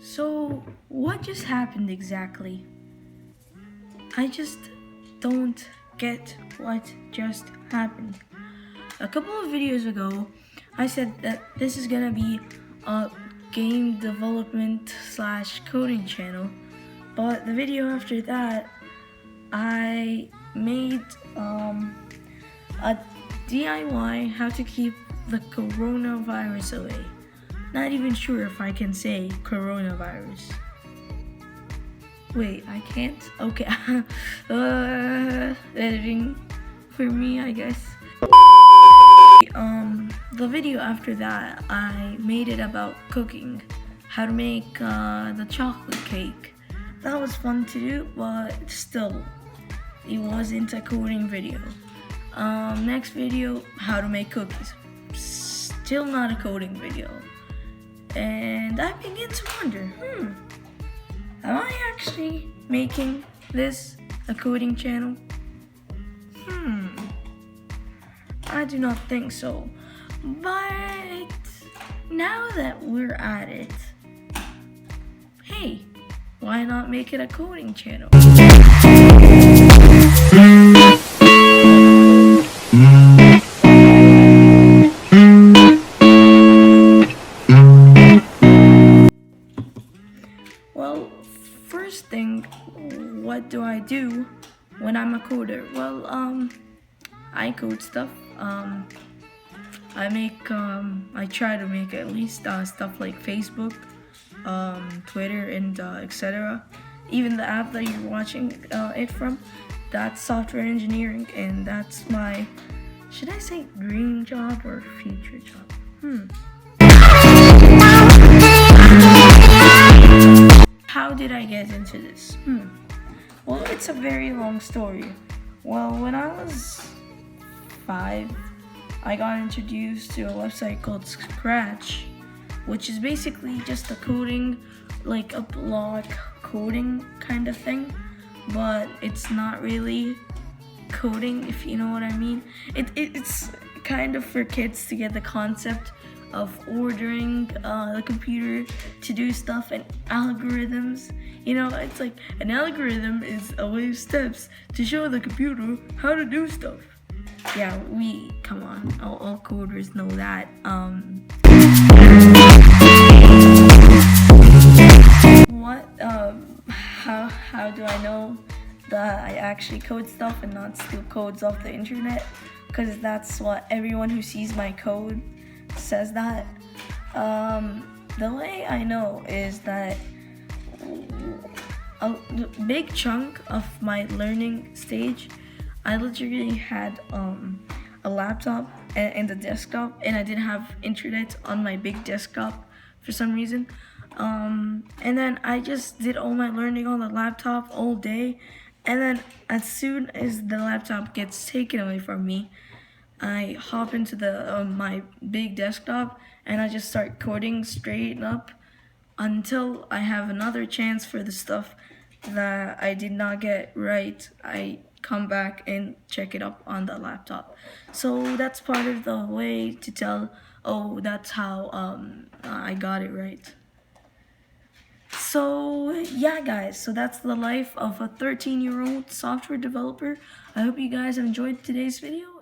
So, what just happened exactly? I just don't get what just happened. A couple of videos ago, I said that this is gonna be a game development slash coding channel, but the video after that, I made a DIY how to keep the coronavirus away. Not even sure if I can say coronavirus. Wait, I can't? Okay. Editing for me, I guess. The video after that, I made it about cooking. How to make the chocolate cake. That was fun to do, but still, it wasn't a coding video. Next video, how to make cookies. Still not a coding video. And I begin to wonder, am I actually making this a coding channel? I do not think so. But now that we're at it, hey, why not make it a coding channel? Well, first thing, what do I do when I'm a coder? Well, I code stuff. I try to make at least stuff like Facebook, Twitter, and etc. Even the app that you're watching it from, that's software engineering, and that's my, should I say dream job or future job? How did I get into this? Well, it's a very long story. Well, when I was 5, I got introduced to a website called Scratch, which is basically just a coding, like a blog coding kind of thing, but it's not really coding, if you know what I mean. It's kind of for kids to get the concept of ordering the computer to do stuff and algorithms. You know, it's like an algorithm is a way of steps to show the computer how to do stuff. Yeah, come on, all coders know that. How do I know that I actually code stuff and not steal codes off the internet? Because that's what everyone who sees my code says that. The way I know is that a big chunk of my learning stage, I literally had a laptop and a desktop, and I didn't have internet on my big desktop for some reason. And then I just did all my learning on the laptop all day, and then as soon as the laptop gets taken away from me, I hop into the my big desktop and I just start coding straight up until I have another chance for the stuff that I did not get right. I come back and check it up on the laptop. So that's part of the way to tell, oh, that's how I got it right. So yeah, guys, so that's the life of a 13-year-old software developer. I hope you guys have enjoyed today's video.